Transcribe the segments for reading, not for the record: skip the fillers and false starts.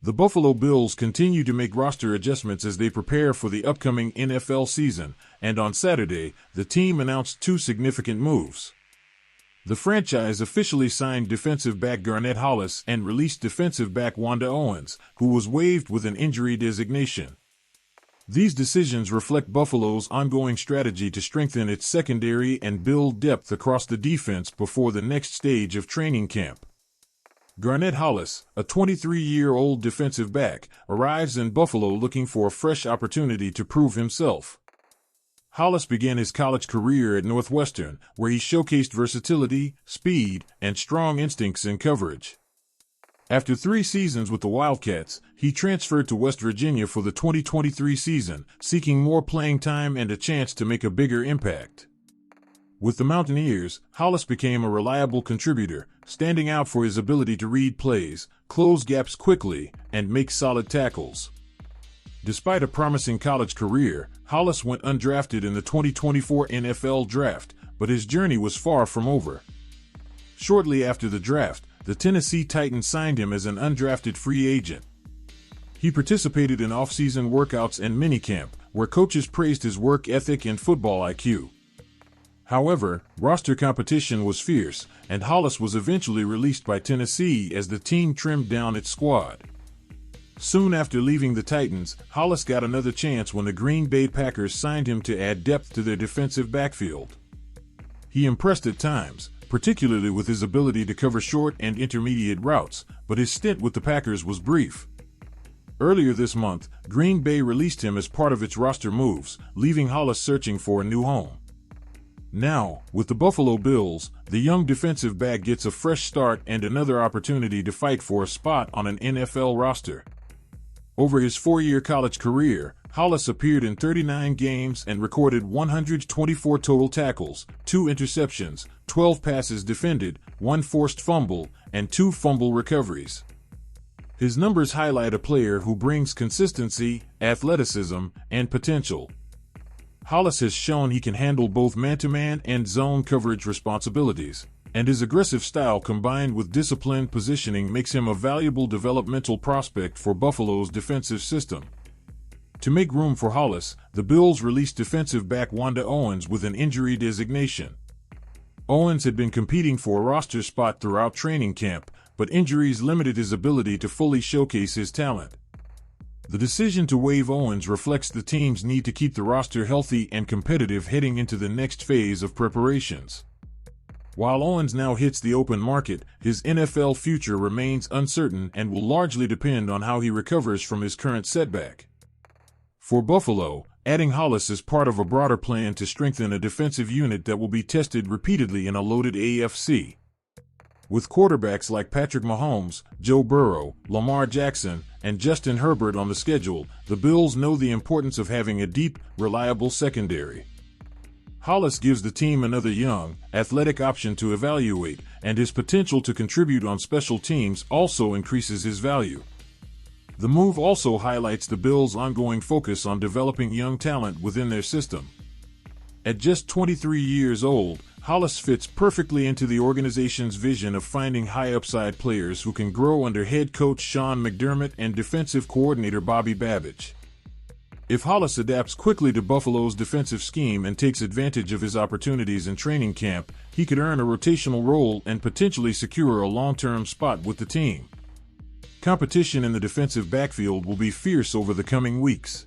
The Buffalo Bills continue to make roster adjustments as they prepare for the upcoming NFL season, and on Saturday, the team announced two significant moves. The franchise officially signed defensive back Garnett Hollis and released defensive back Wanda Owens, who was waived with an injury designation. These decisions reflect Buffalo's ongoing strategy to strengthen its secondary and build depth across the defense before the next stage of training camp. Garnett Hollis, a 23-year-old defensive back, arrives in Buffalo looking for a fresh opportunity to prove himself. Hollis began his college career at Northwestern, where he showcased versatility, speed, and strong instincts in coverage. After 3 seasons with the Wildcats, he transferred to West Virginia for the 2023 season, seeking more playing time and a chance to make a bigger impact. With the Mountaineers, Hollis became a reliable contributor, standing out for his ability to read plays, close gaps quickly, and make solid tackles. Despite a promising college career, Hollis went undrafted in the 2024 NFL Draft, but his journey was far from over. Shortly after the draft, the Tennessee Titans signed him as an undrafted free agent. He participated in off-season workouts and minicamp, where coaches praised his work ethic and football IQ. However, roster competition was fierce, and Hollis was eventually released by Tennessee as the team trimmed down its squad. Soon after leaving the Titans, Hollis got another chance when the Green Bay Packers signed him to add depth to their defensive backfield. He impressed at times, particularly with his ability to cover short and intermediate routes, but his stint with the Packers was brief. Earlier this month, Green Bay released him as part of its roster moves, leaving Hollis searching for a new home. Now, with the Buffalo Bills, the young defensive back gets a fresh start and another opportunity to fight for a spot on an NFL roster. Over his 4-year college career, Hollis appeared in 39 games and recorded 124 total tackles, 2 interceptions, 12 passes defended, 1 forced fumble, and 2 fumble recoveries. His numbers highlight a player who brings consistency, athleticism, and potential. Hollis has shown he can handle both man-to-man and zone coverage responsibilities, and his aggressive style combined with disciplined positioning makes him a valuable developmental prospect for Buffalo's defensive system. To make room for Hollis, the Bills released defensive back Wanda Owens with an injury designation. Owens had been competing for a roster spot throughout training camp, but injuries limited his ability to fully showcase his talent. The decision to waive Owens reflects the team's need to keep the roster healthy and competitive heading into the next phase of preparations. While Owens now hits the open market, his NFL future remains uncertain and will largely depend on how he recovers from his current setback. For Buffalo, adding Hollis is part of a broader plan to strengthen a defensive unit that will be tested repeatedly in a loaded AFC. With quarterbacks like Patrick Mahomes, Joe Burrow, Lamar Jackson, and Justin Herbert on the schedule, the Bills know the importance of having a deep, reliable secondary. Hollis gives the team another young, athletic option to evaluate, and his potential to contribute on special teams also increases his value. The move also highlights the Bills' ongoing focus on developing young talent within their system. At just 23 years old, Hollis fits perfectly into the organization's vision of finding high-upside players who can grow under head coach Sean McDermott and defensive coordinator Bobby Babich. If Hollis adapts quickly to Buffalo's defensive scheme and takes advantage of his opportunities in training camp, he could earn a rotational role and potentially secure a long-term spot with the team. Competition in the defensive backfield will be fierce over the coming weeks.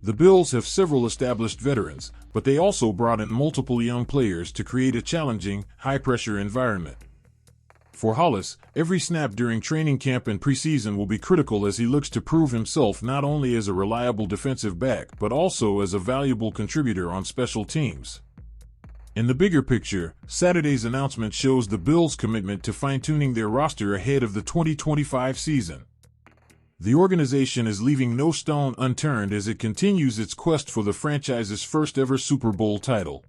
The Bills have several established veterans, but they also brought in multiple young players to create a challenging, high-pressure environment. For Hollis, every snap during training camp and preseason will be critical as he looks to prove himself not only as a reliable defensive back but also as a valuable contributor on special teams. In the bigger picture, Saturday's announcement shows the Bills' commitment to fine-tuning their roster ahead of the 2025 season. The organization is leaving no stone unturned as it continues its quest for the franchise's first-ever Super Bowl title.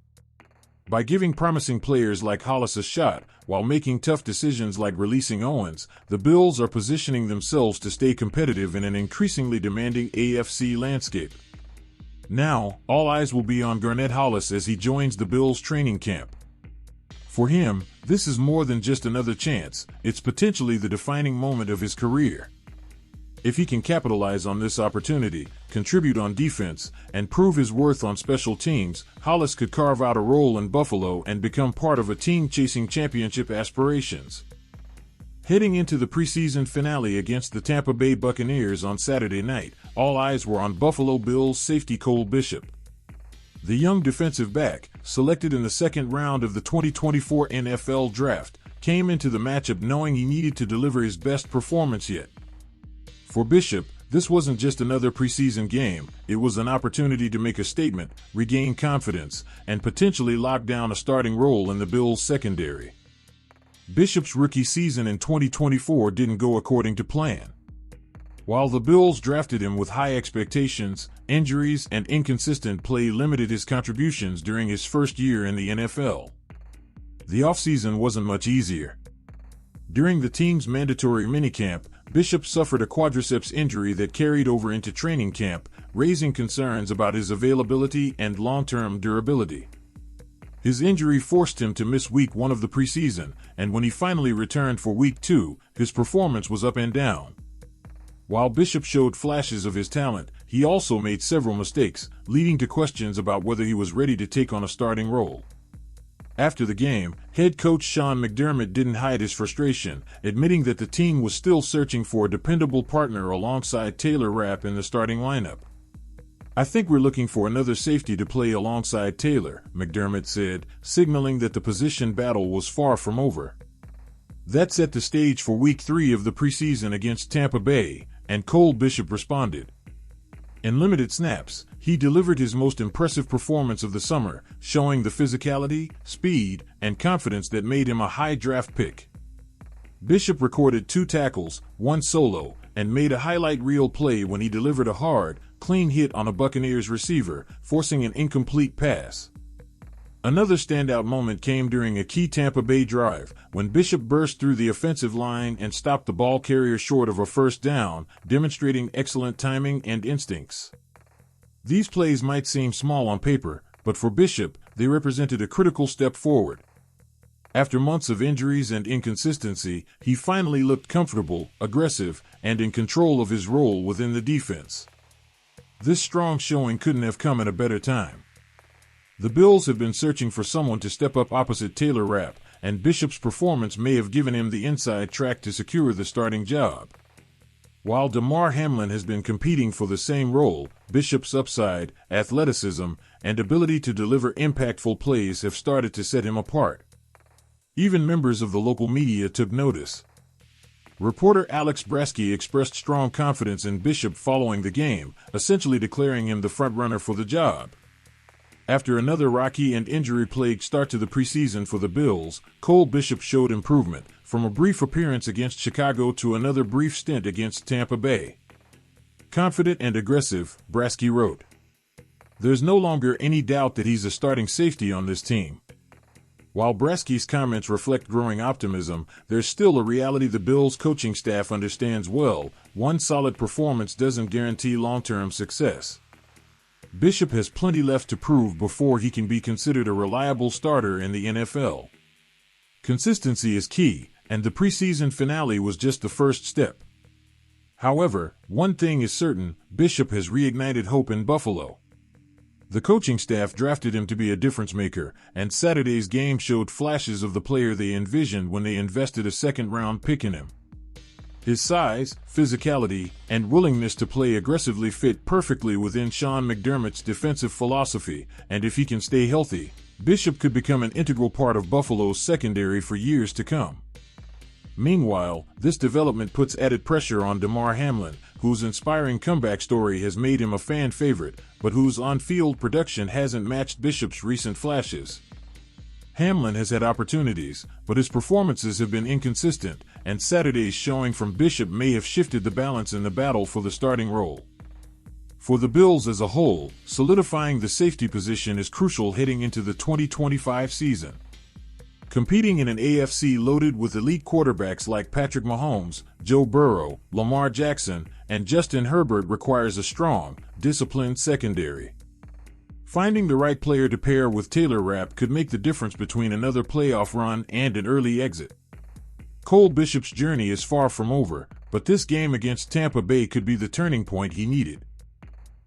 By giving promising players like Hollis a shot, while making tough decisions like releasing Owens, the Bills are positioning themselves to stay competitive in an increasingly demanding AFC landscape. Now, all eyes will be on Garnett Hollis as he joins the Bills' training camp. For him, this is more than just another chance, it's potentially the defining moment of his career. If he can capitalize on this opportunity, contribute on defense, and prove his worth on special teams, Hollis could carve out a role in Buffalo and become part of a team chasing championship aspirations. Heading into the preseason finale against the Tampa Bay Buccaneers on Saturday night, all eyes were on Buffalo Bills safety Cole Bishop. The young defensive back, selected in the second round of the 2024 NFL Draft, came into the matchup knowing he needed to deliver his best performance yet. For Bishop, this wasn't just another preseason game, it was an opportunity to make a statement, regain confidence, and potentially lock down a starting role in the Bills' secondary. Bishop's rookie season in 2024 didn't go according to plan. While the Bills drafted him with high expectations, injuries and inconsistent play limited his contributions during his first year in the NFL. The offseason wasn't much easier. During the team's mandatory minicamp, Bishop suffered a quadriceps injury that carried over into training camp, raising concerns about his availability and long-term durability. His injury forced him to miss week 1 of the preseason, and when he finally returned for week 2, his performance was up and down. While Bishop showed flashes of his talent, he also made several mistakes, leading to questions about whether he was ready to take on a starting role. After the game, head coach Sean McDermott didn't hide his frustration, admitting that the team was still searching for a dependable partner alongside Taylor Rapp in the starting lineup. "I think we're looking for another safety to play alongside Taylor," McDermott said, signaling that the position battle was far from over. That set the stage for Week 3 of the preseason against Tampa Bay, and Cole Bishop responded. In limited snaps, he delivered his most impressive performance of the summer, showing the physicality, speed, and confidence that made him a high draft pick. Bishop recorded 2 tackles, 1 solo, and made a highlight reel play when he delivered a hard, clean hit on a Buccaneers receiver, forcing an incomplete pass. Another standout moment came during a key Tampa Bay drive, when Bishop burst through the offensive line and stopped the ball carrier short of a first down, demonstrating excellent timing and instincts. These plays might seem small on paper, but for Bishop, they represented a critical step forward. After months of injuries and inconsistency, he finally looked comfortable, aggressive, and in control of his role within the defense. This strong showing couldn't have come at a better time. The Bills have been searching for someone to step up opposite Taylor Rapp, and Bishop's performance may have given him the inside track to secure the starting job. While Damar Hamlin has been competing for the same role, Bishop's upside, athleticism, and ability to deliver impactful plays have started to set him apart. Even members of the local media took notice. Reporter Alex Brasky expressed strong confidence in Bishop following the game, essentially declaring him the frontrunner for the job. After another rocky and injury-plagued start to the preseason for the Bills, Cole Bishop showed improvement, from a brief appearance against Chicago to another brief stint against Tampa Bay. Confident and aggressive, Brasky wrote. "There's no longer any doubt that he's a starting safety on this team." While Brasky's comments reflect growing optimism, there's still a reality the Bills' coaching staff understands well: one solid performance doesn't guarantee long-term success. Bishop has plenty left to prove before he can be considered a reliable starter in the NFL. Consistency is key, and the preseason finale was just the first step. However, one thing is certain: Bishop has reignited hope in Buffalo. The coaching staff drafted him to be a difference maker, and Saturday's game showed flashes of the player they envisioned when they invested a second-round pick in him. His size, physicality, and willingness to play aggressively fit perfectly within Sean McDermott's defensive philosophy, and if he can stay healthy, Bishop could become an integral part of Buffalo's secondary for years to come. Meanwhile, this development puts added pressure on Damar Hamlin, whose inspiring comeback story has made him a fan favorite, but whose on-field production hasn't matched Bishop's recent flashes. Hamlin has had opportunities, but his performances have been inconsistent, and Saturday's showing from Bishop may have shifted the balance in the battle for the starting role. For the Bills as a whole, solidifying the safety position is crucial heading into the 2025 season. Competing in an AFC loaded with elite quarterbacks like Patrick Mahomes, Joe Burrow, Lamar Jackson, and Justin Herbert requires a strong, disciplined secondary. Finding the right player to pair with Taylor Rapp could make the difference between another playoff run and an early exit. Cole Bishop's journey is far from over, But this game against Tampa Bay could be the turning point he needed.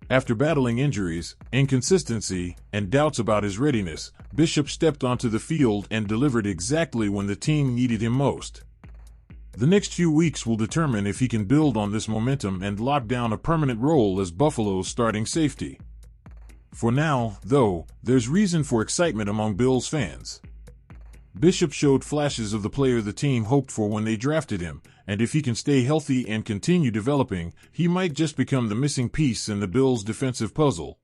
After battling injuries, inconsistency, and doubts about his readiness, Bishop stepped onto the field and delivered exactly when the team needed him most. The next few weeks will determine if he can build on this momentum and lock down a permanent role as Buffalo's starting safety. For now, though, there's reason for excitement among Bills fans. Bishop showed flashes of the player the team hoped for when they drafted him, and if he can stay healthy and continue developing, he might just become the missing piece in the Bills' defensive puzzle.